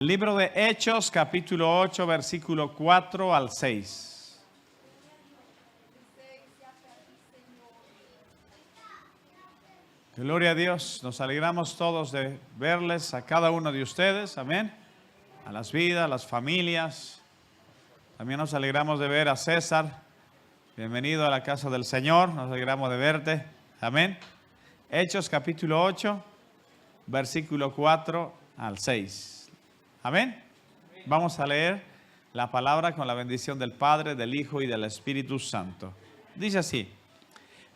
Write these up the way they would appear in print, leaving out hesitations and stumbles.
Libro de Hechos, capítulo 8, versículo 4 al 6. Gloria a Dios, nos alegramos todos de verles a cada uno de ustedes, amén. A las vidas, a las familias. También nos alegramos de ver a César. Bienvenido a la casa del Señor, nos alegramos de verte, amén. Hechos, capítulo 8, versículo 4 al 6. Amén. Vamos a leer la palabra con la bendición del Padre, del Hijo y del Espíritu Santo. Dice así: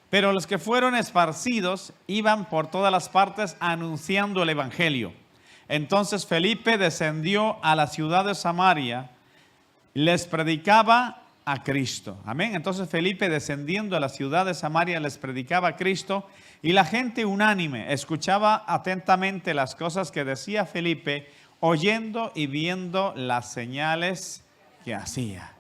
pero los que fueron esparcidos iban por todas las partes anunciando el Evangelio. Entonces Felipe descendió a la ciudad de Samaria, les predicaba a Cristo. Amén. Entonces Felipe, descendiendo a la ciudad de Samaria, les predicaba a Cristo, y la gente unánime escuchaba atentamente las cosas que decía Felipe, oyendo y viendo las señales que hacía.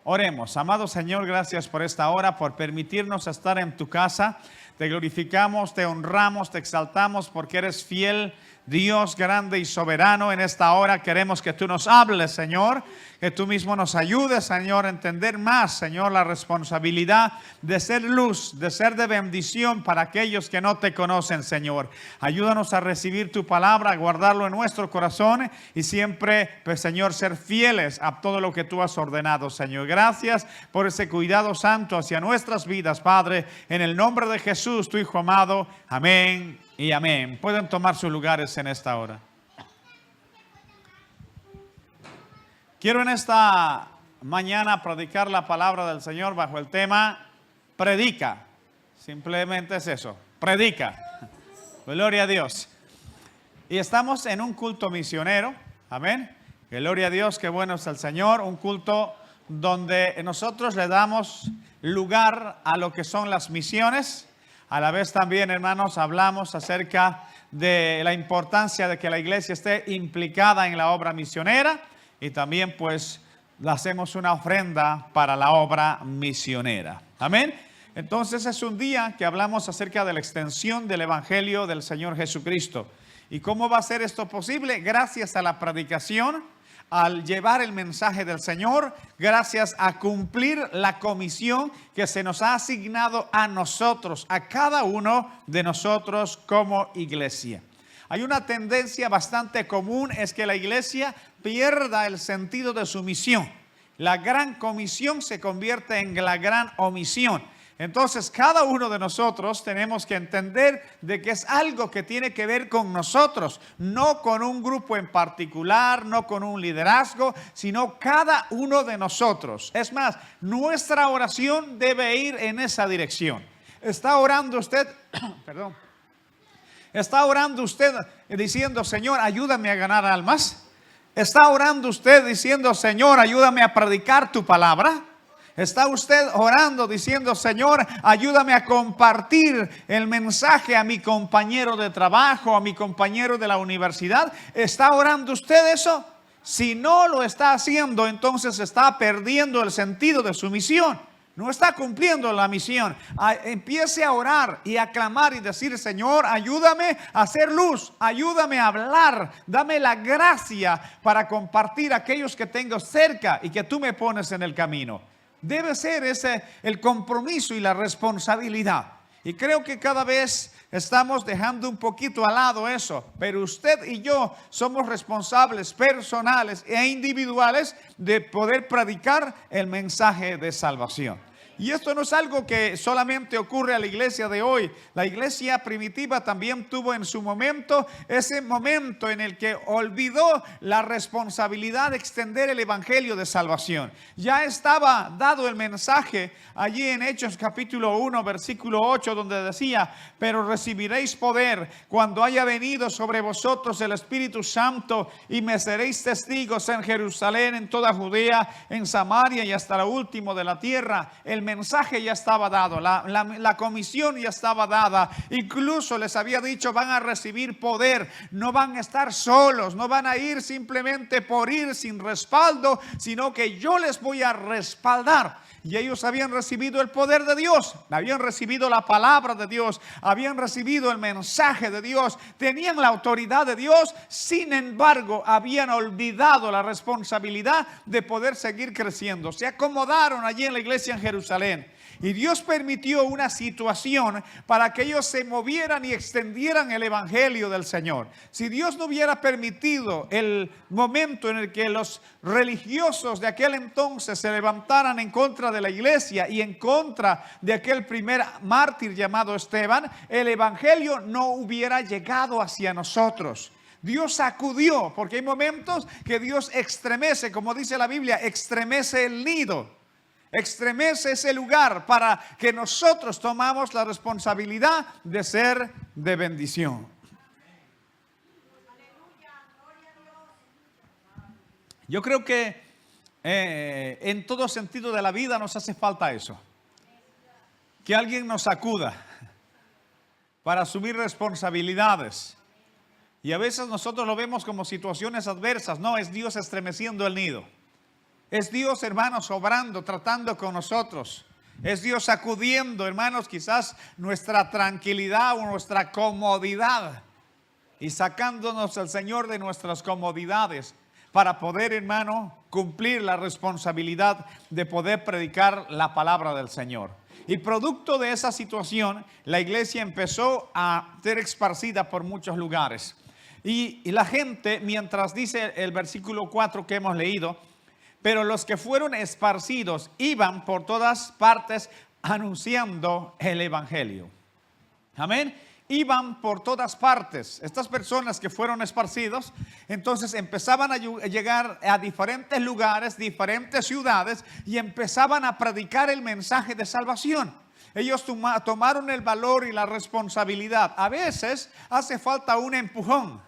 Oremos. Amado Señor, gracias por esta hora, por permitirnos estar en tu casa. Te glorificamos, te honramos, te exaltamos porque eres fiel, Dios grande y soberano. En esta hora queremos que tú nos hables, Señor, que tú mismo nos ayudes, Señor, a entender más, Señor, la responsabilidad de ser luz, de ser de bendición para aquellos que no te conocen, Señor. Ayúdanos a recibir tu palabra, a guardarlo en nuestro corazón y siempre, pues, Señor, ser fieles a todo lo que tú has ordenado, Señor. Gracias por ese cuidado santo hacia nuestras vidas, Padre, en el nombre de Jesús, tu Hijo amado. Amén y amén. Pueden tomar sus lugares en esta hora. Quiero en esta mañana predicar la palabra del Señor bajo el tema predica. Simplemente es eso, predica. Gloria a Dios. Y estamos en un culto misionero, amén. Gloria a Dios, qué bueno es el Señor. Un culto donde nosotros le damos lugar a lo que son las misiones. A la vez también, hermanos, hablamos acerca de la importancia de que la iglesia esté implicada en la obra misionera. Y también, pues, le hacemos una ofrenda para la obra misionera. Amén. Entonces es un día que hablamos acerca de la extensión del Evangelio del Señor Jesucristo. ¿Y cómo va a ser esto posible? Gracias a la predicación, al llevar el mensaje del Señor, gracias a cumplir la comisión que se nos ha asignado a nosotros, a cada uno de nosotros como iglesia. Hay una tendencia bastante común, es que la iglesia pierda el sentido de su misión. La gran comisión se convierte en la gran omisión. Entonces, cada uno de nosotros tenemos que entender de que es algo que tiene que ver con nosotros, no con un grupo en particular, no con un liderazgo, sino cada uno de nosotros. Es más, nuestra oración debe ir en esa dirección. ¿Está orando usted? Perdón. ¿Está orando usted diciendo, Señor, ayúdame a ganar almas? ¿Está orando usted diciendo, Señor, ayúdame a predicar tu palabra? ¿Está usted orando diciendo, Señor, ayúdame a compartir el mensaje a mi compañero de trabajo, a mi compañero de la universidad? ¿Está orando usted eso? Si no lo está haciendo, entonces está perdiendo el sentido de su misión. No está cumpliendo la misión. Empiece a orar y a clamar y decir, Señor, ayúdame a hacer luz, ayúdame a hablar, dame la gracia para compartir a aquellos que tengo cerca y que tú me pones en el camino. Debe ser ese el compromiso y la responsabilidad. Y creo que cada vez estamos dejando un poquito al lado eso. Pero usted y yo somos responsables personales e individuales de poder predicar el mensaje de salvación. Y esto no es algo que solamente ocurre a la iglesia de hoy. La iglesia primitiva también tuvo en su momento ese momento en el que olvidó la responsabilidad de extender el evangelio de salvación. Ya estaba dado el mensaje allí en Hechos capítulo 1 versículo 8, donde decía: pero recibiréis poder cuando haya venido sobre vosotros el Espíritu Santo, y me seréis testigos en Jerusalén, en toda Judea, en Samaria y hasta lo último de la tierra. El mensaje ya estaba dado, la comisión ya estaba dada. Incluso les había dicho, van a recibir poder, no van a estar solos, no van a ir simplemente por ir sin respaldo, sino que yo les voy a respaldar. Y ellos habían recibido el poder de Dios, habían recibido la palabra de Dios, habían recibido el mensaje de Dios, tenían la autoridad de Dios. Sin embargo, habían olvidado la responsabilidad de poder seguir creciendo. Se acomodaron allí en la iglesia en Jerusalén. Y Dios permitió una situación para que ellos se movieran y extendieran el evangelio del Señor. Si Dios no hubiera permitido el momento en el que los religiosos de aquel entonces se levantaran en contra de la iglesia y en contra de aquel primer mártir llamado Esteban, el evangelio no hubiera llegado hacia nosotros. Dios sacudió, porque hay momentos que Dios estremece, como dice la Biblia, estremece el nido. Estremece ese lugar para que nosotros tomamos la responsabilidad de ser de bendición. Yo creo que en todo sentido de la vida nos hace falta eso. Que alguien nos sacuda para asumir responsabilidades. Y a veces nosotros lo vemos como situaciones adversas. No, es Dios estremeciendo el nido. Es Dios, hermanos, obrando, tratando con nosotros. Es Dios sacudiendo, hermanos, quizás nuestra tranquilidad o nuestra comodidad. Y sacándonos el Señor de nuestras comodidades para poder, hermano, cumplir la responsabilidad de poder predicar la palabra del Señor. Y producto de esa situación, la iglesia empezó a ser esparcida por muchos lugares. Y la gente, mientras dice el versículo 4 que hemos leído, pero los que fueron esparcidos iban por todas partes anunciando el evangelio. Amén. Iban por todas partes. Estas personas que fueron esparcidos, entonces empezaban a llegar a diferentes lugares, diferentes ciudades, y empezaban a predicar el mensaje de salvación. Ellos tomaron el valor y la responsabilidad. A veces hace falta un empujón.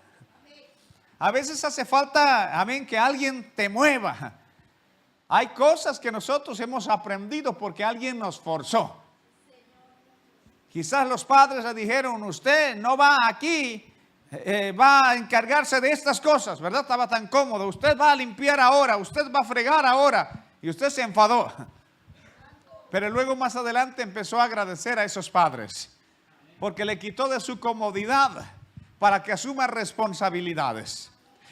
A veces hace falta, amén, que alguien te mueva. Hay cosas que nosotros hemos aprendido porque alguien nos forzó. Quizás los padres le dijeron, usted no va aquí, va a encargarse de estas cosas, ¿verdad? Estaba tan cómodo. Usted va a limpiar ahora, usted va a fregar ahora. Y usted se enfadó. Pero luego más adelante empezó a agradecer a esos padres, porque le quitó de su comodidad para que asuma responsabilidades.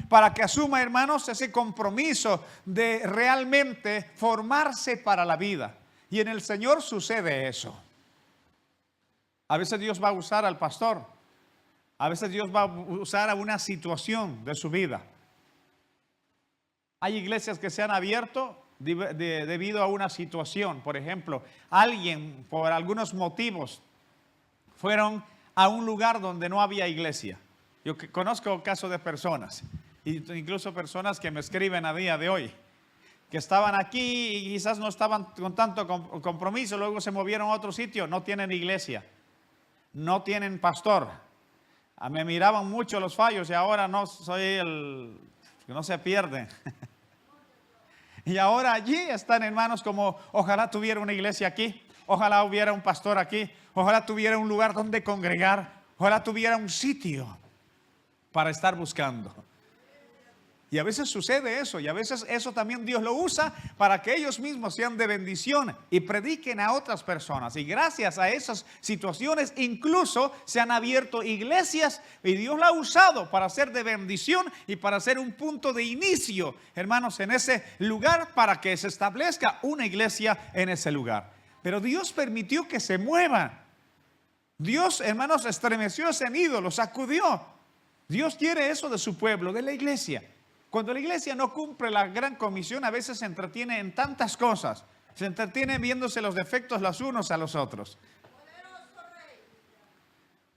Para que asuma, hermanos, ese compromiso de realmente formarse para la vida. Y en el Señor sucede eso. A veces Dios va a usar al pastor. A veces Dios va a usar a una situación de su vida. Hay iglesias que se han abierto debido a una situación. Por ejemplo, alguien por algunos motivos fueron a un lugar donde no había iglesia. Yo conozco casos de personas, incluso personas que me escriben a día de hoy, que estaban aquí y quizás no estaban con tanto compromiso, luego se movieron a otro sitio, no tienen iglesia, no tienen pastor. Me miraban mucho los fallos y ahora no soy el que no se pierde. Y ahora allí están, hermanos, como ojalá tuviera una iglesia aquí, ojalá hubiera un pastor aquí, ojalá tuviera un lugar donde congregar, ojalá tuviera un sitio para estar buscando. Y a veces sucede eso, y a veces eso también Dios lo usa para que ellos mismos sean de bendición y prediquen a otras personas. Y gracias a esas situaciones incluso se han abierto iglesias y Dios la ha usado para ser de bendición y para ser un punto de inicio, hermanos, en ese lugar para que se establezca una iglesia en ese lugar. Pero Dios permitió que se muevan. Dios, hermanos, estremeció ese nido, lo sacudió. Dios quiere eso de su pueblo, de la iglesia. Cuando la iglesia no cumple la gran comisión, a veces se entretiene en tantas cosas. Se entretiene viéndose los defectos los unos a los otros.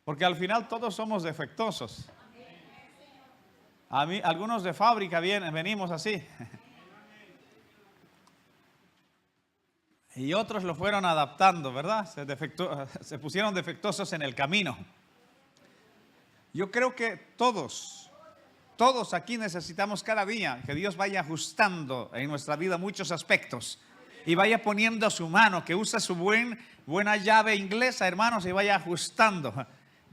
Porque al final todos somos defectuosos. Algunos de fábrica venimos así. Y otros lo fueron adaptando, ¿verdad? Se pusieron defectuosos en el camino. Yo creo que todos aquí necesitamos cada día que Dios vaya ajustando en nuestra vida muchos aspectos. Y vaya poniendo su mano, que use su buena llave inglesa, hermanos, y vaya ajustando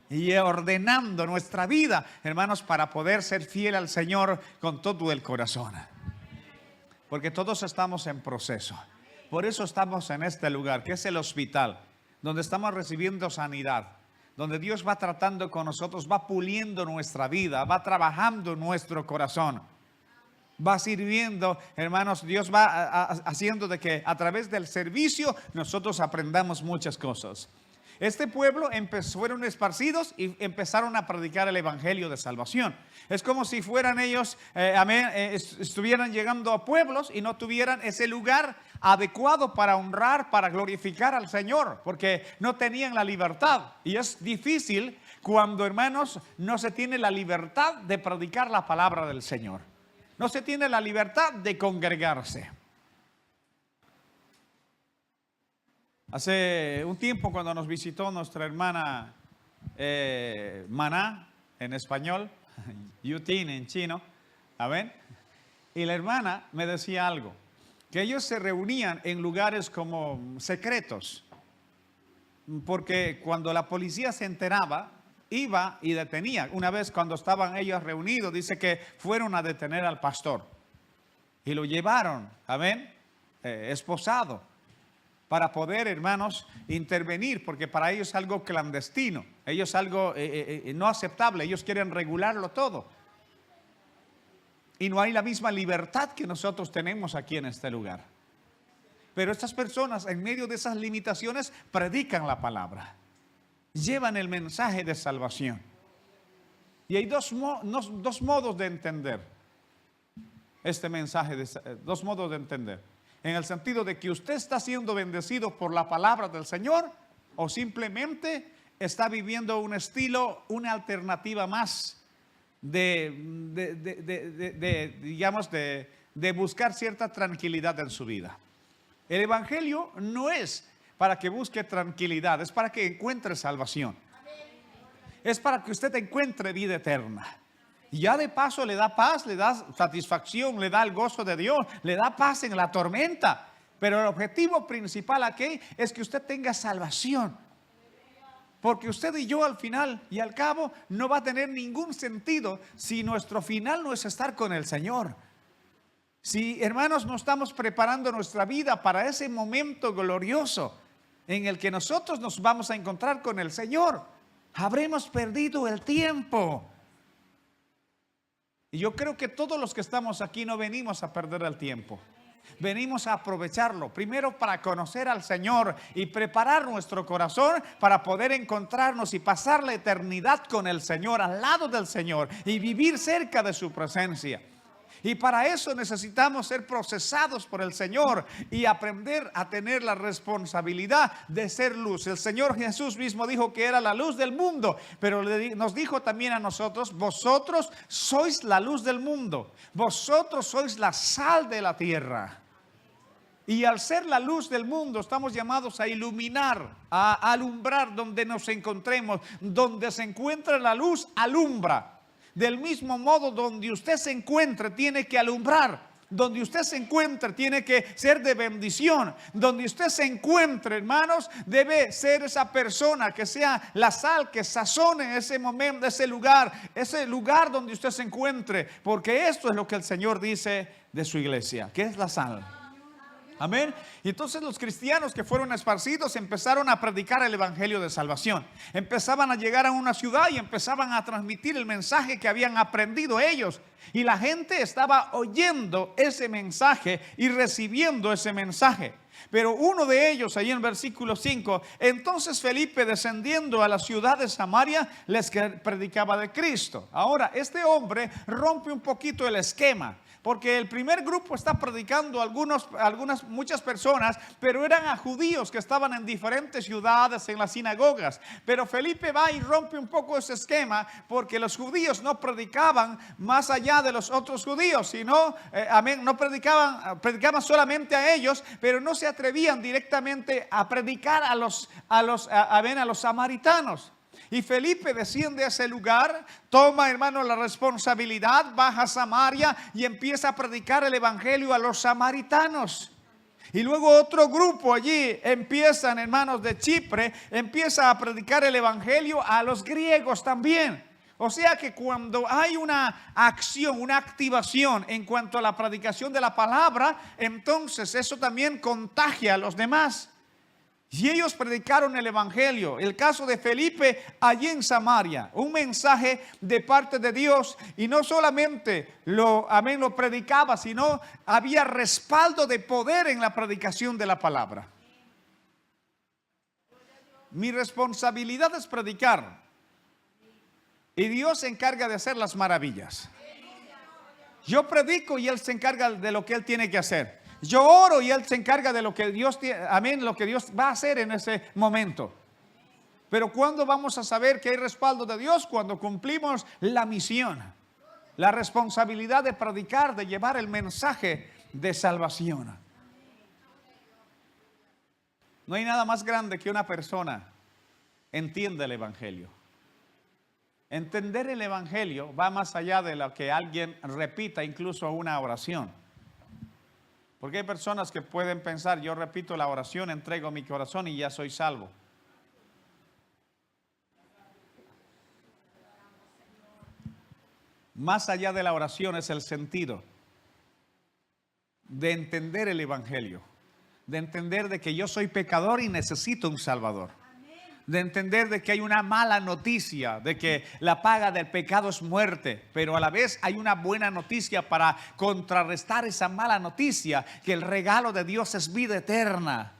y ordenando nuestra vida, hermanos, para poder ser fiel al Señor con todo el corazón. Porque todos estamos en proceso. Por eso estamos en este lugar, que es el hospital, donde estamos recibiendo sanidad, donde Dios va tratando con nosotros, va puliendo nuestra vida, va trabajando en nuestro corazón, va sirviendo, hermanos. Dios va haciendo de que a través del servicio nosotros aprendamos muchas cosas. Este pueblo fueron esparcidos y empezaron a predicar el evangelio de salvación. Es como si fueran ellos, estuvieran llegando a pueblos y no tuvieran ese lugar adecuado para honrar, para glorificar al Señor, porque no tenían la libertad. Y es difícil cuando, hermanos, no se tiene la libertad de predicar la palabra del Señor. No se tiene la libertad de congregarse. Hace un tiempo, cuando nos visitó nuestra hermana Maná, en español, Yutin en chino, ¿amén? Y la hermana me decía algo, que ellos se reunían en lugares como secretos, porque cuando la policía se enteraba, iba y detenía. Una vez cuando estaban ellos reunidos, dice que fueron a detener al pastor y lo llevaron, amén, esposado, para poder, hermanos, intervenir, porque para ellos es algo clandestino, ellos algo no aceptable, ellos quieren regularlo todo. Y no hay la misma libertad que nosotros tenemos aquí en este lugar. Pero estas personas, en medio de esas limitaciones, predican la palabra, llevan el mensaje de salvación. Y hay dos modos de entender este mensaje, dos modos de entender. En el sentido de que usted está siendo bendecido por la palabra del Señor, o simplemente está viviendo un estilo, una alternativa más de buscar cierta tranquilidad en su vida. El evangelio no es para que busque tranquilidad, es para que encuentre salvación. Es para que usted encuentre vida eterna. Y ya de paso le da paz, le da satisfacción, le da el gozo de Dios, le da paz en la tormenta. Pero el objetivo principal aquí es que usted tenga salvación. Porque usted y yo, al final y al cabo, no va a tener ningún sentido si nuestro final no es estar con el Señor. Si, hermanos, no estamos preparando nuestra vida para ese momento glorioso en el que nosotros nos vamos a encontrar con el Señor, habremos perdido el tiempo. Y yo creo que todos los que estamos aquí no venimos a perder el tiempo. Venimos a aprovecharlo, primero para conocer al Señor y preparar nuestro corazón para poder encontrarnos y pasar la eternidad con el Señor, al lado del Señor, y vivir cerca de su presencia. Y para eso necesitamos ser procesados por el Señor y aprender a tener la responsabilidad de ser luz. El Señor Jesús mismo dijo que era la luz del mundo, pero nos dijo también a nosotros: vosotros sois la luz del mundo, vosotros sois la sal de la tierra. Y al ser la luz del mundo, estamos llamados a iluminar, a alumbrar donde nos encontremos. Donde se encuentra la luz, alumbra. Del mismo modo, donde usted se encuentre, tiene que alumbrar. Donde usted se encuentre, tiene que ser de bendición. Donde usted se encuentre, hermanos, debe ser esa persona que sea la sal, que sazone ese momento, ese lugar donde usted se encuentre. Porque esto es lo que el Señor dice de su iglesia, que es la sal. Amén. Y entonces los cristianos que fueron esparcidos empezaron a predicar el evangelio de salvación. Empezaban a llegar a una ciudad y empezaban a transmitir el mensaje que habían aprendido ellos. Y la gente estaba oyendo ese mensaje y recibiendo ese mensaje. Pero uno de ellos, ahí en versículo 5, entonces Felipe, descendiendo a la ciudad de Samaria, les predicaba de Cristo. Ahora, este hombre rompe un poquito el esquema. Porque el primer grupo está predicando muchas personas, pero eran a judíos que estaban en diferentes ciudades, en las sinagogas. Pero Felipe va y rompe un poco ese esquema, porque los judíos no predicaban más allá de los otros judíos, sino, no predicaban solamente a ellos, pero no se atrevían directamente a predicar a los samaritanos. Y Felipe desciende a ese lugar, toma, hermano, la responsabilidad, baja a Samaria y empieza a predicar el evangelio a los samaritanos. Y luego otro grupo allí empiezan, hermanos, de Chipre, empieza a predicar el evangelio a los griegos también. O sea que cuando hay una acción, una activación en cuanto a la predicación de la palabra, entonces eso también contagia a los demás. Y ellos predicaron el evangelio. El caso de Felipe allí en Samaria, un mensaje de parte de Dios, y no solamente lo predicaba, sino había respaldo de poder en la predicación de la palabra. Mi responsabilidad es predicar, y Dios se encarga de hacer las maravillas. Yo predico y Él se encarga de lo que Él tiene que hacer. Yo oro y Él se encarga de lo que Dios, lo que Dios va a hacer en ese momento. Pero ¿cuándo vamos a saber que hay respaldo de Dios? Cuando cumplimos la misión, la responsabilidad de predicar, de llevar el mensaje de salvación. No hay nada más grande que una persona entienda el evangelio. Entender el evangelio va más allá de lo que alguien repita, incluso una oración. Porque hay personas que pueden pensar, yo repito la oración, entrego mi corazón y ya soy salvo. Más allá de la oración es el sentido de entender el evangelio, de entender de que yo soy pecador y necesito un salvador. De entender de que hay una mala noticia, de que la paga del pecado es muerte, pero a la vez hay una buena noticia para contrarrestar esa mala noticia, que el regalo de Dios es vida eterna,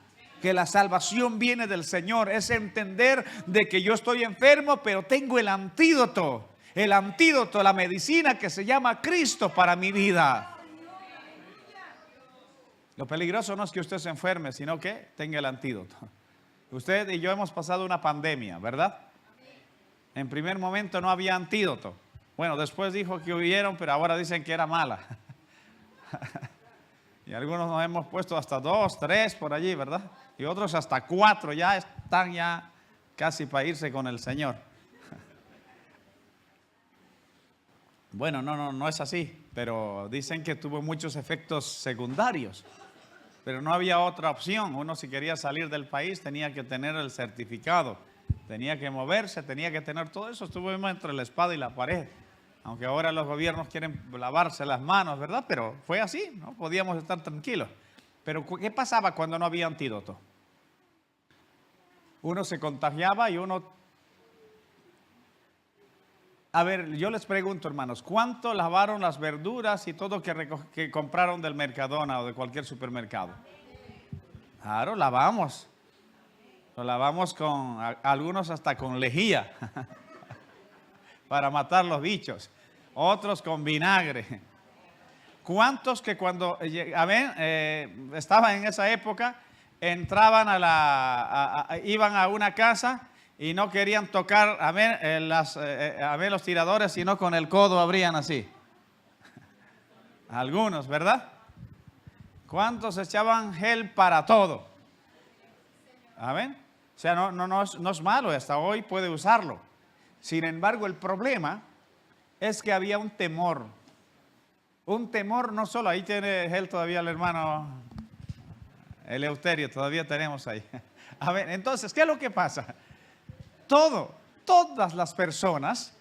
que la salvación viene del Señor. Es entender de que yo estoy enfermo, pero tengo el antídoto, la medicina que se llama Cristo para mi vida. Lo peligroso no es que usted se enferme, sino que tenga el antídoto. Usted y yo hemos pasado una pandemia, ¿verdad? En primer momento no había antídoto. Bueno, después dijo que hubieron, pero ahora dicen que era mala. Y algunos nos hemos puesto hasta 2, 3 por allí, ¿verdad? Y otros hasta 4, ya están ya casi para irse con el Señor. Bueno, no es así, pero dicen que tuvo muchos efectos secundarios. Pero no había otra opción. Uno, si quería salir del país, tenía que tener el certificado, tenía que moverse, tenía que tener todo eso. Estuvimos entre la espada y la pared. Aunque ahora los gobiernos quieren lavarse las manos, ¿verdad? Pero fue así, no podíamos estar tranquilos. Pero ¿qué pasaba cuando no había antídoto? Uno se contagiaba y uno... A ver, yo les pregunto, hermanos, ¿cuánto lavaron las verduras y todo que compraron del Mercadona o de cualquier supermercado? Claro, lavamos. Lo lavamos con, algunos hasta con lejía, para matar los bichos. Otros con vinagre. ¿Cuántos que cuando estaban en esa época, entraban iban a una casa y no querían tocar los tiradores, sino con el codo abrían así? Algunos, ¿verdad? ¿Cuántos echaban gel para todo? Amén. O sea, no es malo, hasta hoy puede usarlo. Sin embargo, el problema es que había un temor. Un temor no solo, ahí tiene gel todavía el hermano Eleuterio, todavía tenemos ahí. A ver, entonces, ¿qué es lo que pasa? Todas las personas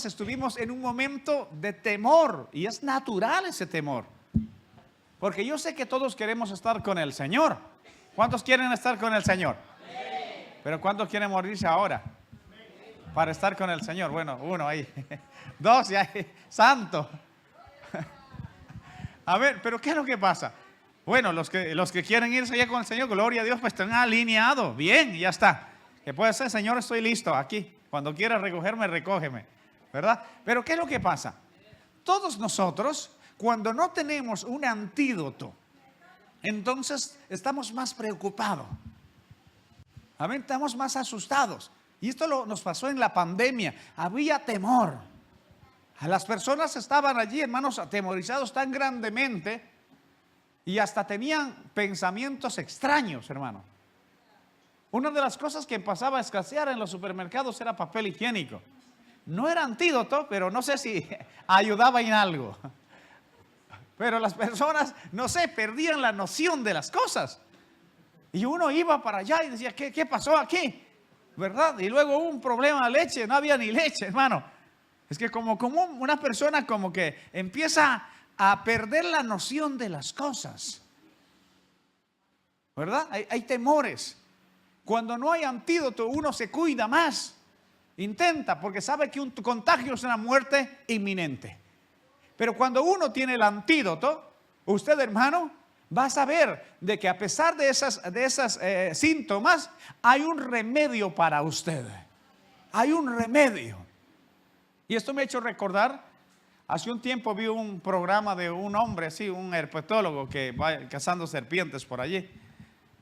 estuvimos en un momento de temor, y es natural ese temor. Porque yo sé que todos queremos estar con el Señor. ¿Cuántos quieren estar con el Señor? Pero ¿cuántos quieren morirse ahora para estar con el Señor? Bueno, 1 ahí, 2 ya, santo. A ver, pero ¿qué es lo que pasa? Bueno, los que quieren irse ya con el Señor, gloria a Dios, pues están alineados, bien, ya está. Que puede ser, Señor, estoy listo aquí. Cuando quieras recogerme, recógeme, ¿verdad? Pero ¿qué es lo que pasa? Todos nosotros, cuando no tenemos un antídoto, entonces estamos más preocupados. Amén, estamos más asustados. Y esto nos pasó en la pandemia. Había temor. Las personas estaban allí, hermanos, atemorizados tan grandemente, y hasta tenían pensamientos extraños, hermano. Una de las cosas que pasaba a escasear en los supermercados era papel higiénico. No era antídoto, pero no sé si ayudaba en algo. Pero las personas, no sé, perdían la noción de las cosas. Y uno iba para allá y decía, ¿qué pasó aquí? ¿Verdad? Y luego hubo un problema de leche, no había ni leche, hermano. Es que como una persona como que empieza a perder la noción de las cosas. ¿Verdad? Hay temores. Cuando no hay antídoto, uno se cuida más. Intenta, porque sabe que un contagio es una muerte inminente. Pero cuando uno tiene el antídoto, usted, hermano, va a saber de que a pesar de esas síntomas, hay un remedio para usted. Hay un remedio. Y esto me ha hecho recordar, hace un tiempo vi un programa de un hombre, sí, un herpetólogo que va cazando serpientes por allí.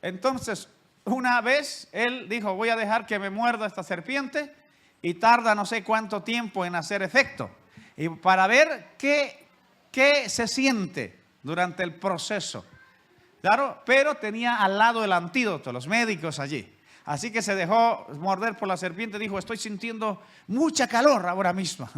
Entonces, una vez él dijo, voy a dejar que me muerda esta serpiente y tarda no sé cuánto tiempo en hacer efecto. Y para ver qué se siente durante el proceso. Claro, pero tenía al lado el antídoto, los médicos allí. Así que se dejó morder por la serpiente. Dijo, estoy sintiendo mucha calor ahora mismo.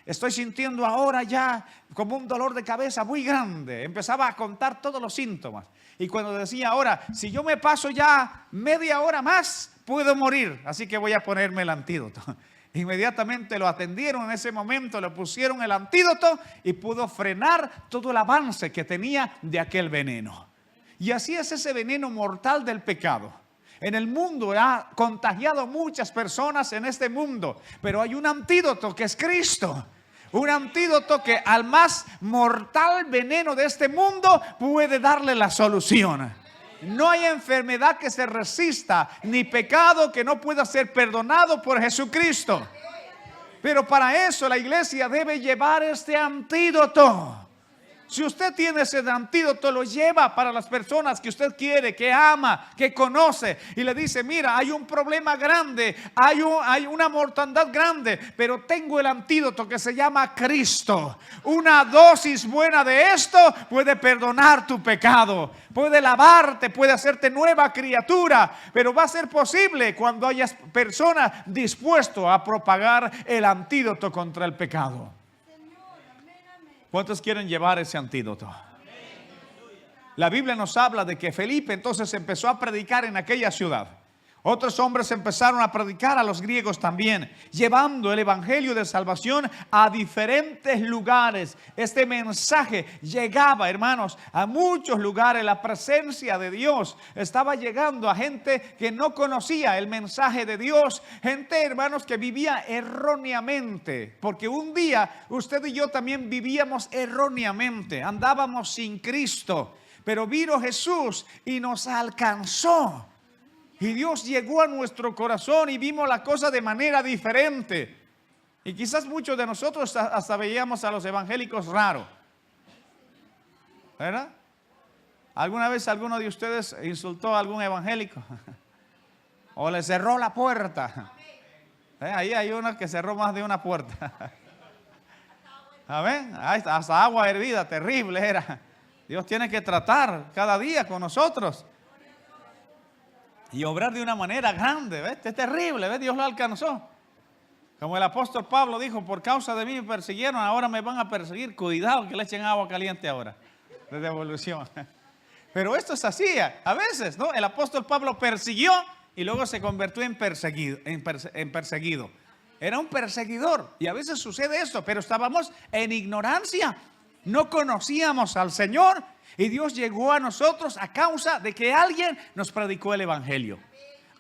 Estoy sintiendo ahora ya como un dolor de cabeza muy grande. Empezaba a contar todos los síntomas. Y cuando decía, ahora, si yo me paso ya media hora más, puedo morir. Así que voy a ponerme el antídoto. Inmediatamente lo atendieron en ese momento, le pusieron el antídoto y pudo frenar todo el avance que tenía de aquel veneno. Y así es ese veneno mortal del pecado. En el mundo ha contagiado a muchas personas en este mundo, pero hay un antídoto que es Cristo. Un antídoto que al más mortal veneno de este mundo puede darle la solución. No hay enfermedad que se resista, ni pecado que no pueda ser perdonado por Jesucristo. Pero para eso la iglesia debe llevar este antídoto. Si usted tiene ese antídoto, lo lleva para las personas que usted quiere, que ama, que conoce. Y le dice, mira, hay un problema grande, hay una mortandad grande, pero tengo el antídoto que se llama Cristo. Una dosis buena de esto puede perdonar tu pecado, puede lavarte, puede hacerte nueva criatura. Pero va a ser posible cuando haya personas dispuestas a propagar el antídoto contra el pecado. ¿Cuántos quieren llevar ese antídoto? La Biblia nos habla de que Felipe entonces empezó a predicar en aquella ciudad. Otros hombres empezaron a predicar a los griegos también, llevando el evangelio de salvación a diferentes lugares. Este mensaje llegaba, hermanos, a muchos lugares. La presencia de Dios estaba llegando a gente que no conocía el mensaje de Dios. Gente, hermanos, que vivía erróneamente. Porque un día usted y yo también vivíamos erróneamente. Andábamos sin Cristo. Pero vino Jesús y nos alcanzó. Y Dios llegó a nuestro corazón y vimos la cosa de manera diferente. Y quizás muchos de nosotros hasta veíamos a los evangélicos raros. ¿Verdad? ¿Alguna vez alguno de ustedes insultó a algún evangélico? ¿O le cerró la puerta? Ahí hay uno que cerró más de una puerta. ¿Amén? Hasta agua hervida, terrible era. Dios tiene que tratar cada día con nosotros. Y obrar de una manera grande, ¿ves? Es terrible, ¿ves? Dios lo alcanzó. Como el apóstol Pablo dijo, por causa de mí me persiguieron, ahora me van a perseguir. Cuidado que le echen agua caliente ahora, de devolución. Pero esto es así, a veces, ¿no? El apóstol Pablo persiguió y luego se convirtió en perseguido. Era un perseguidor y a veces sucede esto, pero estábamos en ignorancia. No conocíamos al Señor y Dios llegó a nosotros a causa de que alguien nos predicó el evangelio.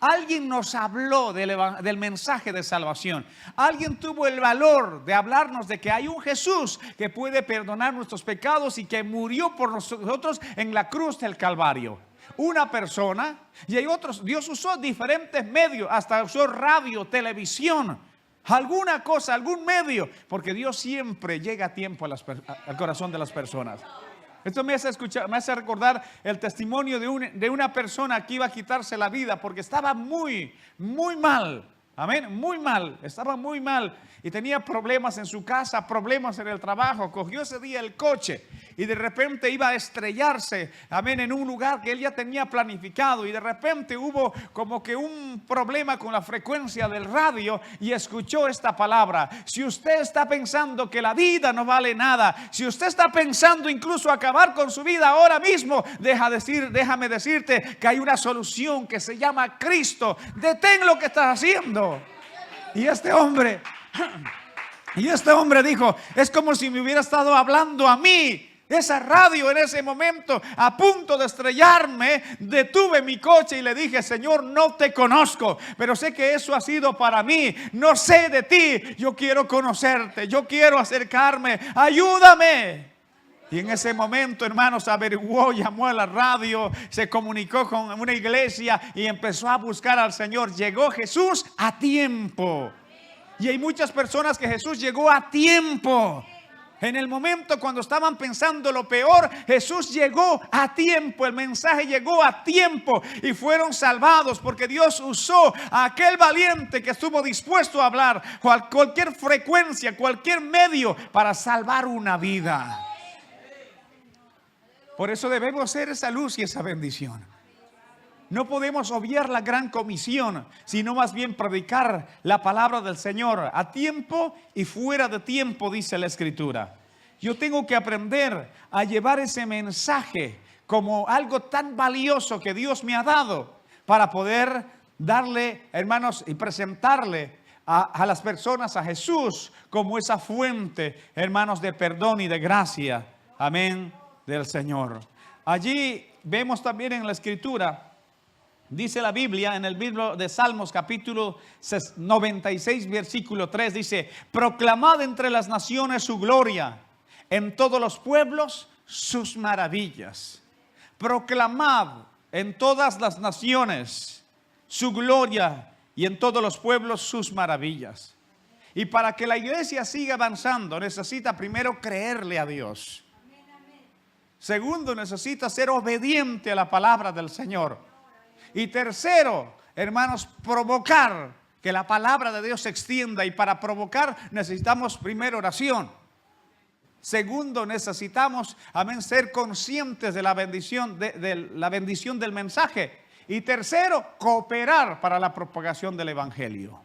Alguien nos habló del mensaje de salvación. Alguien tuvo el valor de hablarnos de que hay un Jesús que puede perdonar nuestros pecados y que murió por nosotros en la cruz del Calvario. Una persona, y hay otros. Dios usó diferentes medios, hasta usó radio, televisión, alguna cosa, algún medio, porque Dios siempre llega a tiempo al corazón de las personas. Esto me hace recordar el testimonio de una persona que iba a quitarse la vida porque estaba muy mal. Amén, muy mal, estaba muy mal y tenía problemas en su casa, problemas en el trabajo. Cogió ese día el coche y de repente iba a estrellarse, amén, en un lugar que él ya tenía planificado, y de repente hubo como que un problema con la frecuencia del radio y escuchó esta palabra: si usted está pensando que la vida no vale nada, si usted está pensando incluso acabar con su vida ahora mismo, déjame decirte que hay una solución que se llama Cristo. Detén lo que estás haciendo. Y este hombre dijo: es como si me hubiera estado hablando a mí. Esa radio en ese momento, a punto de estrellarme, detuve mi coche y le dije: Señor, no te conozco, pero sé que eso ha sido para mí. No sé de ti, yo quiero conocerte, yo quiero acercarme, ayúdame. Y en ese momento, hermanos, averiguó, llamó a la radio, se comunicó con una iglesia y empezó a buscar al Señor. Llegó Jesús a tiempo. Y hay muchas personas que Jesús llegó a tiempo. En el momento cuando estaban pensando lo peor, Jesús llegó a tiempo. El mensaje llegó a tiempo y fueron salvados, porque Dios usó a aquel valiente que estuvo dispuesto a hablar cualquier frecuencia, cualquier medio para salvar una vida. Por eso debemos ser esa luz y esa bendición. No podemos obviar la gran comisión, sino más bien predicar la palabra del Señor a tiempo y fuera de tiempo, dice la Escritura. Yo tengo que aprender a llevar ese mensaje como algo tan valioso que Dios me ha dado, para poder darle, hermanos, y presentarle a las personas a Jesús como esa fuente, hermanos, de perdón y de gracia. Amén, del Señor. Allí vemos también en la Escritura, dice la Biblia, en el libro de Salmos capítulo 96 versículo 3, dice: proclamad entre las naciones su gloria, en todos los pueblos sus maravillas. Proclamad en todas las naciones su gloria y en todos los pueblos sus maravillas. Y para que la iglesia siga avanzando, necesita primero creerle a Dios. Segundo, necesita ser obediente a la palabra del Señor. Y tercero, hermanos, provocar que la palabra de Dios se extienda. Y para provocar necesitamos primero oración. Segundo, necesitamos, amén, ser conscientes de la bendición, de la bendición del mensaje. Y tercero, cooperar para la propagación del evangelio.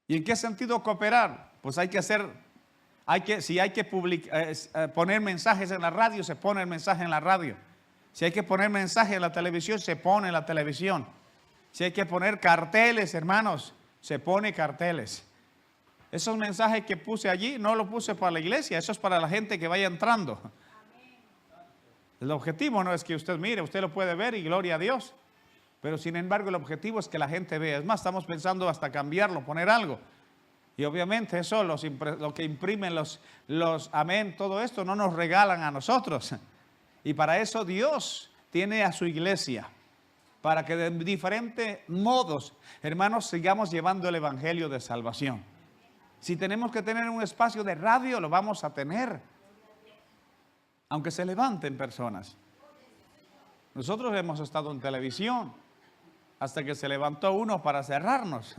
¿Y en qué sentido cooperar? Pues si hay que poner mensajes en la radio, se pone el mensaje en la radio. Si hay que poner mensaje en la televisión, se pone en la televisión. Si hay que poner carteles, hermanos, se pone carteles. Esos mensajes que puse allí, no los puse para la iglesia, eso es para la gente que vaya entrando. El objetivo no es que usted mire, usted lo puede ver y gloria a Dios. Pero sin embargo el objetivo es que la gente vea. Es más, estamos pensando hasta cambiarlo, poner algo. Y obviamente eso, lo que imprimen los amén, todo esto no nos regalan a nosotros. Y para eso Dios tiene a su iglesia, para que de diferentes modos, hermanos, sigamos llevando el evangelio de salvación. Si tenemos que tener un espacio de radio, lo vamos a tener, aunque se levanten personas. Nosotros hemos estado en televisión hasta que se levantó uno para cerrarnos.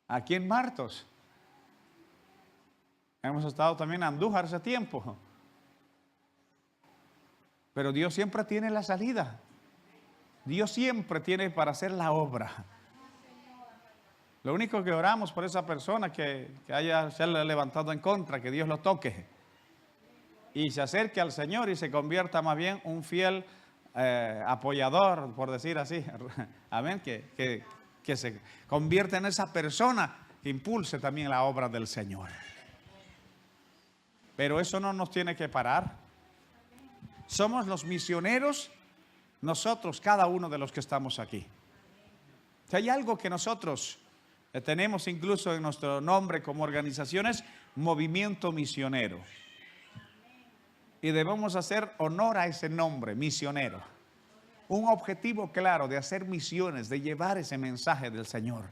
Aquí en Martos. Hemos estado también en Andújar hace tiempo. Pero Dios siempre tiene la salida. Dios siempre tiene para hacer la obra. Lo único que oramos por esa persona que se haya levantado en contra, que Dios lo toque y se acerque al Señor y se convierta más bien un fiel apoyador, por decir así. Amén, que se convierta en esa persona que impulse también la obra del Señor. Pero eso no nos tiene que parar. Somos los misioneros, nosotros, cada uno de los que estamos aquí. Si hay algo que nosotros tenemos incluso en nuestro nombre como organizaciones, movimiento misionero. Y debemos hacer honor a ese nombre, misionero. Un objetivo claro de hacer misiones, de llevar ese mensaje del Señor.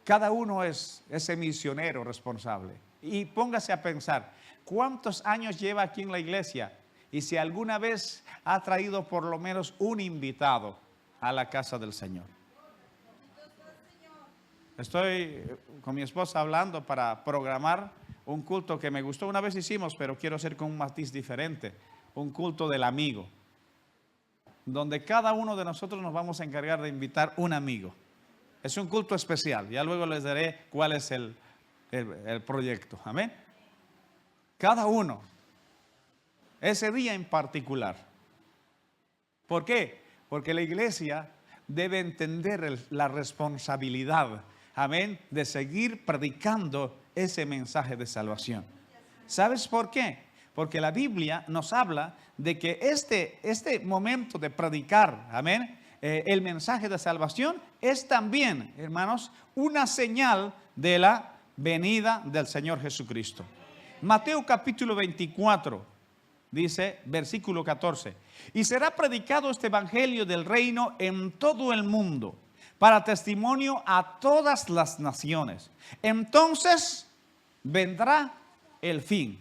Cada uno es ese misionero responsable. Y póngase a pensar, ¿cuántos años lleva aquí en la iglesia? Y si alguna vez ha traído por lo menos un invitado a la casa del Señor. Estoy con mi esposa hablando para programar un culto que me gustó. Una vez hicimos, pero quiero hacer con un matiz diferente. Un culto del amigo, donde cada uno de nosotros nos vamos a encargar de invitar un amigo. Es un culto especial. Ya luego les diré cuál es el proyecto. Amén. Cada uno. Ese día en particular. ¿Por qué? Porque la iglesia debe entender la responsabilidad, amén, de seguir predicando ese mensaje de salvación. ¿Sabes por qué? Porque la Biblia nos habla de que este momento de predicar, amén, el mensaje de salvación es también, hermanos, una señal de la venida del Señor Jesucristo. Mateo capítulo 24 dice, versículo 14, y será predicado este evangelio del reino en todo el mundo, para testimonio a todas las naciones. Entonces vendrá el fin.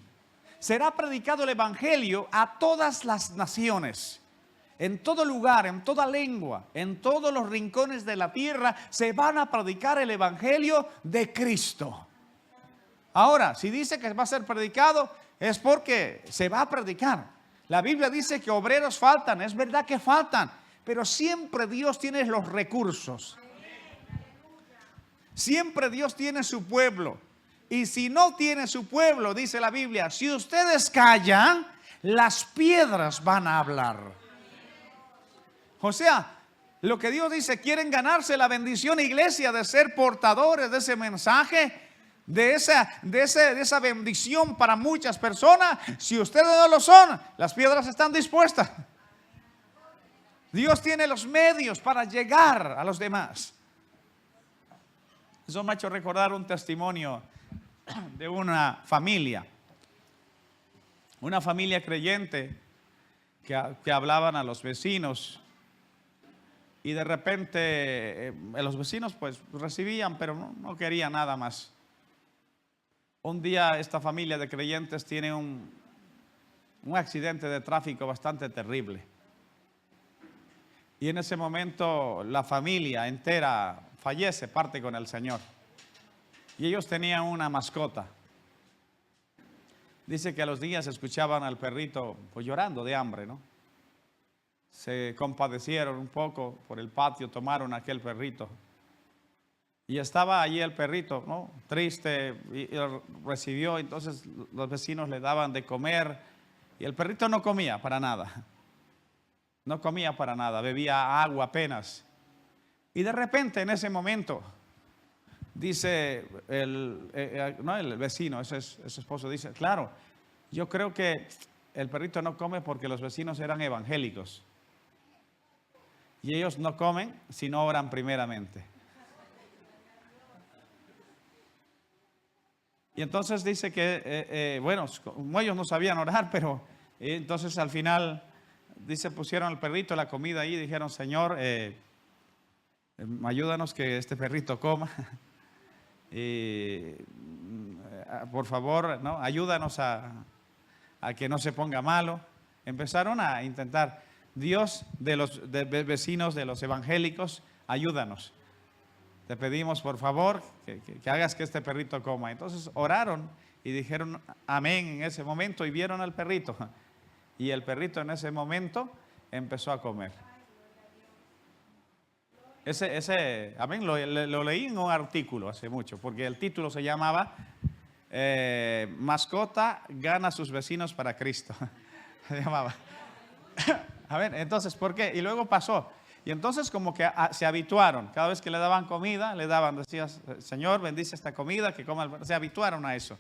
Será predicado el evangelio a todas las naciones. En todo lugar, en toda lengua, en todos los rincones de la tierra, se van a predicar el evangelio de Cristo. Ahora, si dice que va a ser predicado, es porque se va a predicar. La Biblia dice que obreros faltan, es verdad que faltan, pero siempre Dios tiene los recursos. Siempre Dios tiene su pueblo. Y si no tiene su pueblo, dice la Biblia, si ustedes callan, las piedras van a hablar. O sea, lo que Dios dice, quieren ganarse la bendición, iglesia, de ser portadores de ese mensaje, de esa bendición para muchas personas. Si ustedes no lo son, las piedras están dispuestas. Dios tiene los medios para llegar a los demás. Eso me ha hecho recordar un testimonio de una familia creyente que hablaban a los vecinos, y de repente los vecinos pues recibían, pero no querían nada más. Un día esta familia de creyentes tiene un accidente de tráfico bastante terrible, y en ese momento la familia entera fallece, parte con el Señor. Y ellos tenían una mascota. Dice que a los días escuchaban al perrito pues llorando de hambre, ¿no? Se compadecieron un poco por el patio, tomaron aquel perrito. Y estaba allí el perrito, ¿no? Triste, y recibió, entonces los vecinos le daban de comer. Y el perrito no comía para nada. No comía para nada, bebía agua apenas. Y de repente en ese momento, dice el vecino, ese esposo, dice, claro, yo creo que el perrito no come porque los vecinos eran evangélicos. Y ellos no comen si no oran primeramente. Y entonces dice que, bueno, como ellos no sabían orar, pero entonces al final, dice, pusieron al perrito la comida ahí y dijeron, Señor, ayúdanos que este perrito coma. Por favor, ¿no? Ayúdanos a que no se ponga malo. Empezaron a intentar. Dios de los vecinos, de los evangélicos, ayúdanos. Te pedimos por favor que hagas que este perrito coma. Entonces oraron y dijeron amén en ese momento y vieron al perrito. Y el perrito en ese momento empezó a comer. Amén, lo leí en un artículo hace mucho, porque el título se llamaba Mascota gana a sus vecinos para Cristo. Se llamaba. A ver, entonces, ¿por qué? Y luego pasó. Y entonces como que se habituaron. Cada vez que le daban comida, le daban, decías, Señor, bendice esta comida, que coma. Se habituaron a eso.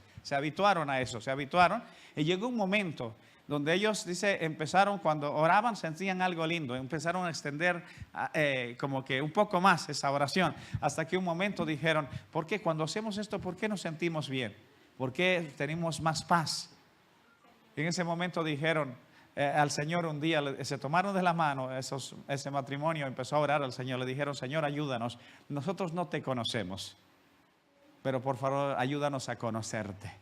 Y llegó un momento donde ellos, dice, empezaron, cuando oraban, sentían algo lindo. Empezaron a extender como que un poco más esa oración. Hasta que un momento dijeron, ¿por qué cuando hacemos esto, por qué nos sentimos bien? ¿Por qué tenemos más paz? Y en ese momento dijeron al Señor un día, se tomaron de la mano ese matrimonio, empezó a orar al Señor, le dijeron, Señor, ayúdanos, nosotros no te conocemos, pero por favor ayúdanos a conocerte.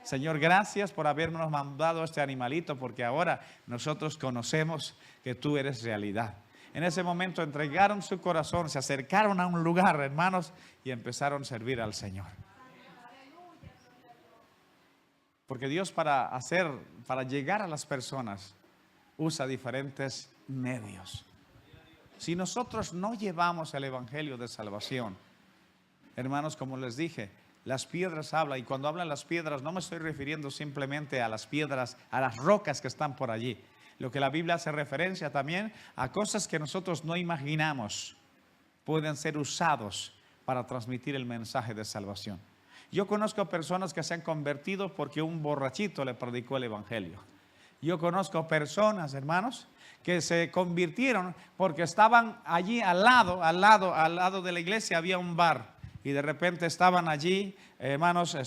Señor, gracias por habernos mandado este animalito, porque ahora nosotros conocemos que tú eres realidad. En ese momento entregaron su corazón, se acercaron a un lugar, hermanos, y empezaron a servir al Señor. Porque Dios para llegar a las personas usa diferentes medios. Si nosotros no llevamos el evangelio de salvación, hermanos, como les dije, las piedras hablan, y cuando hablan las piedras no me estoy refiriendo simplemente a las piedras, a las rocas que están por allí. Lo que la Biblia hace referencia también a cosas que nosotros no imaginamos pueden ser usados para transmitir el mensaje de salvación. Yo conozco personas que se han convertido porque un borrachito le predicó el evangelio. Yo conozco personas, hermanos, que se convirtieron porque estaban allí al lado de la iglesia había un bar. Y de repente estaban allí, hermanos,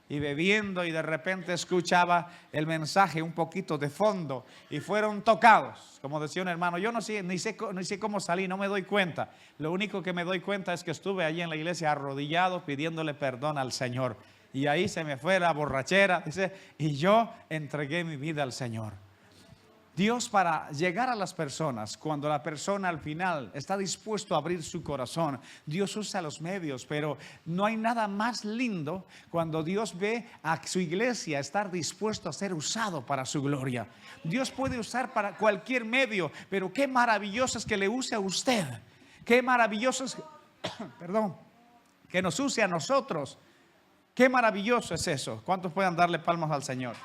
bebiendo y de repente escuchaba el mensaje un poquito de fondo y fueron tocados. Como decía un hermano, yo no sé, ni sé cómo salí, no me doy cuenta. Lo único que me doy cuenta es que estuve allí en la iglesia arrodillado pidiéndole perdón al Señor. Y ahí se me fue la borrachera, dice, y yo entregué mi vida al Señor. Dios, para llegar a las personas, cuando la persona al final está dispuesto a abrir su corazón, Dios usa los medios, pero no hay nada más lindo cuando Dios ve a su iglesia estar dispuesto a ser usado para su gloria. Dios puede usar para cualquier medio, pero qué maravilloso es que le use a usted. Qué maravilloso es, que nos use a nosotros. Qué maravilloso es eso. ¿Cuántos pueden darle palmas al Señor?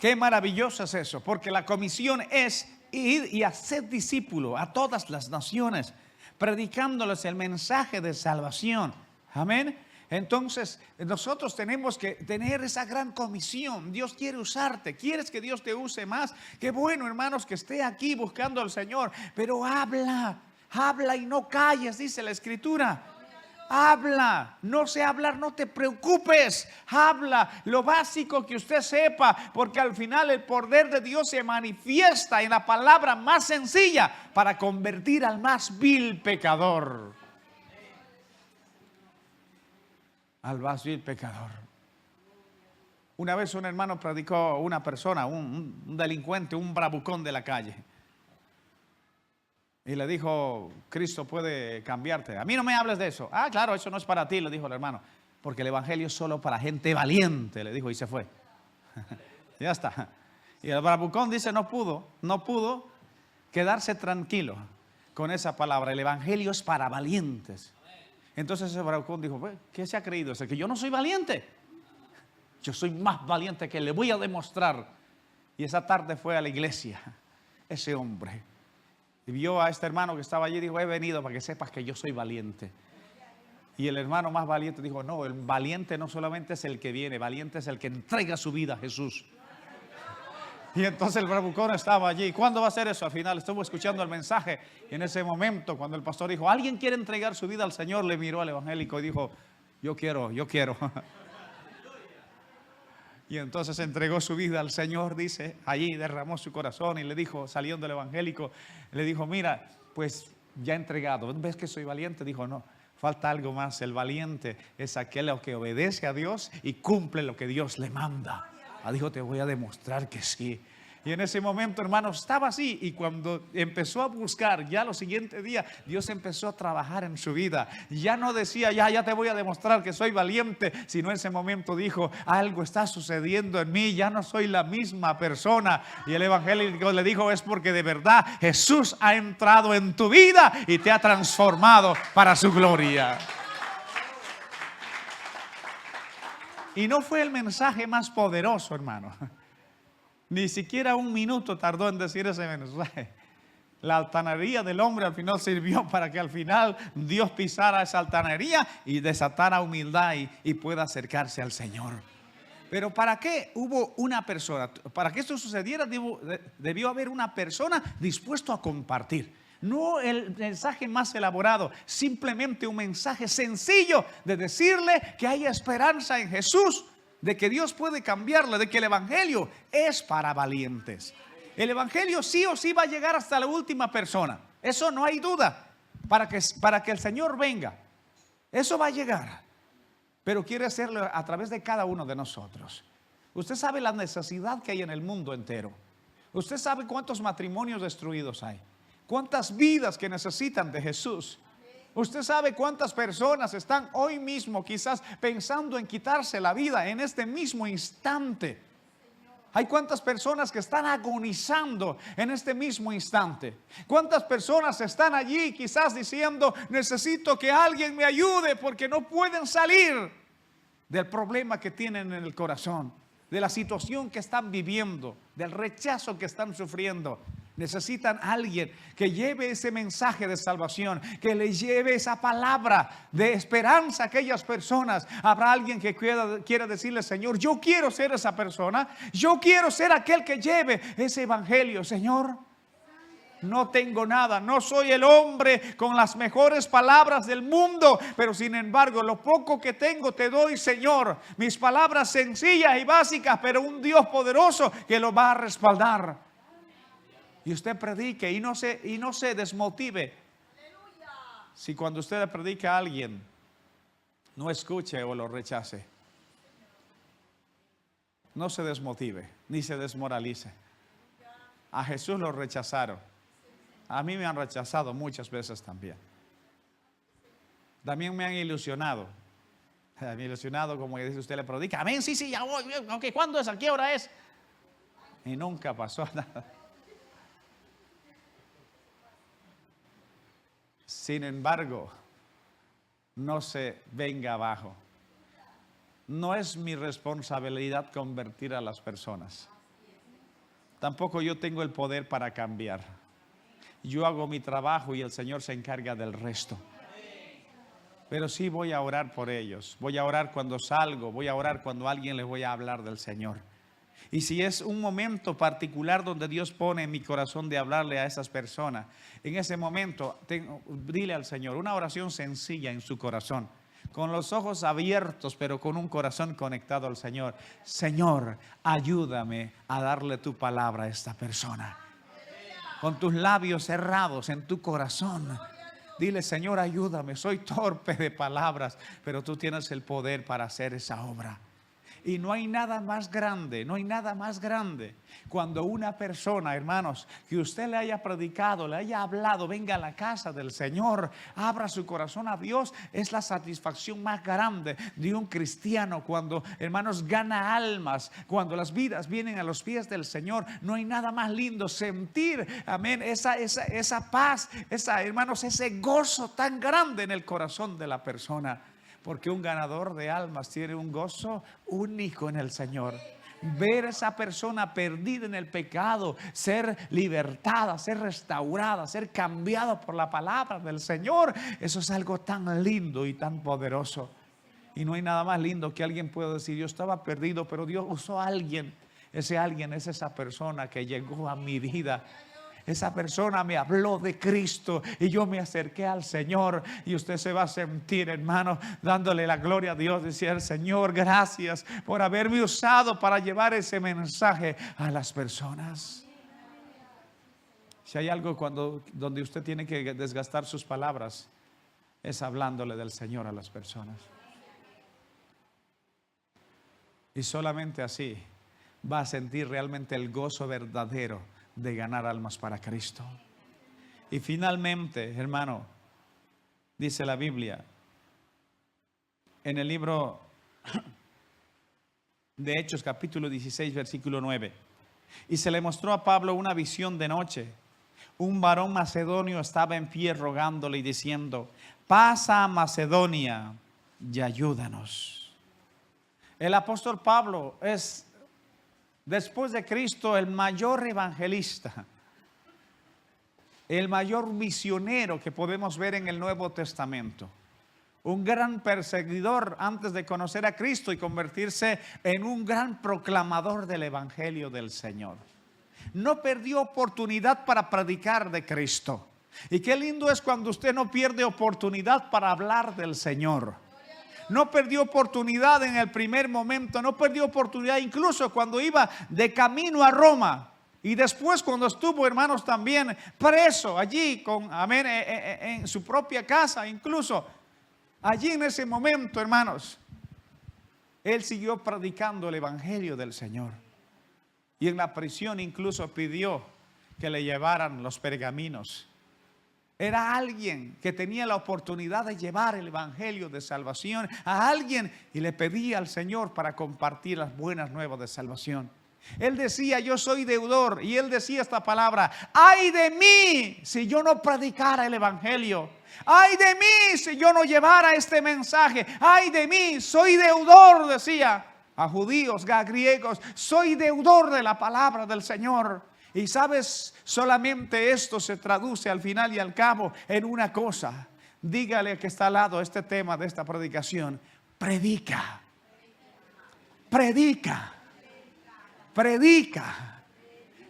Qué maravilloso es eso, porque la comisión es ir y hacer discípulos a todas las naciones, predicándoles el mensaje de salvación. Amén. Entonces, nosotros tenemos que tener esa gran comisión. Dios quiere usarte. ¿Quieres que Dios te use más? Qué bueno, hermanos, que esté aquí buscando al Señor. Pero habla y no calles, dice la Escritura. Habla, no sé hablar, no te preocupes. Habla lo básico que usted sepa, porque al final el poder de Dios se manifiesta en la palabra más sencilla para convertir al más vil pecador. Al más vil pecador. Una vez un hermano predicó a una persona, un delincuente, un bravucón de la calle. Y le dijo, Cristo puede cambiarte. A mí no me hables de eso. Ah, claro, eso no es para ti, le dijo el hermano. Porque el evangelio es solo para gente valiente, le dijo, y se fue. Ya está. Y el bravucón dice, no pudo quedarse tranquilo con esa palabra. El evangelio es para valientes. Entonces ese bravucón dijo, ¿qué se ha creído? Es que yo no soy valiente. Yo soy más valiente que le voy a demostrar. Y esa tarde fue a la iglesia ese hombre. Y vio a este hermano que estaba allí y dijo, he venido para que sepas que yo soy valiente. Y el hermano más valiente dijo, no, el valiente no solamente es el que viene, valiente es el que entrega su vida a Jesús. Y entonces el bravucón estaba allí. ¿Cuándo va a ser eso? Al final estuvo escuchando el mensaje. Y en ese momento, cuando el pastor dijo, ¿alguien quiere entregar su vida al Señor? Le miró al evangélico y dijo, yo quiero. Y entonces entregó su vida al Señor, dice, allí derramó su corazón y le dijo, saliendo del evangélico, le dijo, mira, pues ya he entregado. ¿Ves que soy valiente? Dijo, no, falta algo más. El valiente es aquel que obedece a Dios y cumple lo que Dios le manda. Dijo, te voy a demostrar que sí. Y en ese momento, hermano, estaba así. Y cuando empezó a buscar, ya los siguientes días, Dios empezó a trabajar en su vida. Ya no decía, ya te voy a demostrar que soy valiente. Sino en ese momento dijo, algo está sucediendo en mí. Ya no soy la misma persona. Y el evangélico le dijo, es porque de verdad Jesús ha entrado en tu vida y te ha transformado para su gloria. Y no fue el mensaje más poderoso, hermano. Ni siquiera un minuto tardó en decir ese mensaje. La altanería del hombre al final sirvió para que al final Dios pisara esa altanería y desatara humildad y pueda acercarse al Señor. Pero ¿para qué hubo una persona? Para que esto sucediera debió haber una persona dispuesta a compartir. No el mensaje más elaborado, simplemente un mensaje sencillo de decirle que hay esperanza en Jesús, de que Dios puede cambiarle, de que el evangelio es para valientes. El evangelio sí o sí va a llegar hasta la última persona. Eso no hay duda. Para que el Señor venga, eso va a llegar. pero quiere hacerlo a través de cada uno de nosotros. Usted sabe la necesidad que hay en el mundo entero. Usted sabe cuántos matrimonios destruidos hay, cuántas vidas que necesitan de Jesús. Usted sabe cuántas personas están hoy mismo quizás pensando en quitarse la vida en este mismo instante. Hay cuántas personas que están agonizando en este mismo instante. Cuántas personas están allí quizás diciendo: necesito que alguien me ayude porque no pueden salir del problema que tienen en el corazón, de la situación que están viviendo, del rechazo que están sufriendo. Necesitan a alguien que lleve ese mensaje de salvación, que les lleve esa palabra de esperanza a aquellas personas. Habrá alguien que quiera decirle: Señor, yo quiero ser esa persona, yo quiero ser aquel que lleve ese evangelio. Señor, no tengo nada, no soy el hombre con las mejores palabras del mundo, pero sin embargo lo poco que tengo te doy, Señor. Mis palabras sencillas y básicas, pero un Dios poderoso que lo va a respaldar. Y usted predique y no se desmotive. Si cuando usted le predica a alguien no escuche o lo rechace, no se desmotive ni se desmoralice. A Jesús lo rechazaron. A mí me han rechazado muchas veces también. También me han ilusionado. Me han ilusionado, como dice usted, le predica: amén, sí, ya voy. Ok, ¿cuándo es? ¿A qué hora es? Y nunca pasó nada. Sin embargo, no se venga abajo. No es mi responsabilidad convertir a las personas. Tampoco yo tengo el poder para cambiar. Yo hago mi trabajo y el Señor se encarga del resto. Pero sí voy a orar por ellos. Voy a orar cuando salgo. Voy a orar cuando a alguien les voy a hablar del Señor. Y si es un momento particular donde Dios pone en mi corazón de hablarle a esas personas, en ese momento dile al Señor una oración sencilla en su corazón, con los ojos abiertos pero con un corazón conectado al Señor. Señor, ayúdame a darle tu palabra a esta persona. Con tus labios cerrados en tu corazón, dile: Señor, ayúdame, soy torpe de palabras, pero tú tienes el poder para hacer esa obra. Y no hay nada más grande, no hay nada más grande cuando una persona, hermanos, que usted le haya predicado, le haya hablado, venga a la casa del Señor, abra su corazón a Dios. Es la satisfacción más grande de un cristiano cuando, hermanos, gana almas, cuando las vidas vienen a los pies del Señor. No hay nada más lindo sentir, amén, esa paz, hermanos, ese gozo tan grande en el corazón de la persona. Porque un ganador de almas tiene un gozo único en el Señor. Ver a esa persona perdida en el pecado, ser libertada, ser restaurada, ser cambiada por la palabra del Señor. Eso es algo tan lindo y tan poderoso. Y no hay nada más lindo que alguien pueda decir: yo estaba perdido, pero Dios usó a alguien. Ese alguien es esa persona que llegó a mi vida. Esa persona me habló de Cristo y yo me acerqué al Señor. Y usted se va a sentir, hermano, dándole la gloria a Dios. Decir: Señor, gracias por haberme usado para llevar ese mensaje a las personas. Si hay algo donde usted tiene que desgastar sus palabras, es hablándole del Señor a las personas. Y solamente así va a sentir realmente el gozo verdadero de ganar almas para Cristo. Y finalmente, hermano, dice la Biblia en el libro de Hechos, capítulo 16, versículo 9: y se le mostró a Pablo una visión de noche. Un varón macedonio estaba en pie rogándole y diciendo: pasa a Macedonia y ayúdanos. El apóstol Pablo es, después de Cristo, el mayor evangelista, el mayor misionero que podemos ver en el Nuevo Testamento. Un gran perseguidor antes de conocer a Cristo y convertirse en un gran proclamador del evangelio del Señor. No perdió oportunidad para predicar de Cristo. Y qué lindo es cuando usted no pierde oportunidad para hablar del Señor. No perdió oportunidad en el primer momento, no perdió oportunidad incluso cuando iba de camino a Roma. Y después cuando estuvo, hermanos, también preso allí amén, en su propia casa, incluso allí en ese momento, hermanos, Él siguió predicando el evangelio del Señor. Y en la prisión incluso pidió que le llevaran los pergaminos. Era alguien que tenía la oportunidad de llevar el evangelio de salvación a alguien y le pedía al Señor para compartir las buenas nuevas de salvación. Él decía: yo soy deudor. Y él decía esta palabra: ay de mí si yo no predicara el evangelio. Ay de mí si yo no llevara este mensaje. Ay de mí, soy deudor, decía a judíos, a griegos. Soy deudor de la palabra del Señor. Y sabes, solamente esto se traduce al final y al cabo en una cosa. Dígale al que está al lado este tema de esta predicación: predica. Predica. Predica.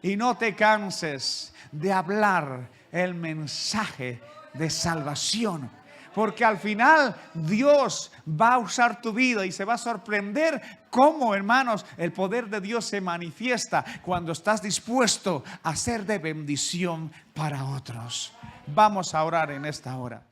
Y no te canses de hablar el mensaje de salvación. Porque al final Dios va a usar tu vida y se va a sorprender cómo, hermanos, el poder de Dios se manifiesta cuando estás dispuesto a ser de bendición para otros. Vamos a orar en esta hora.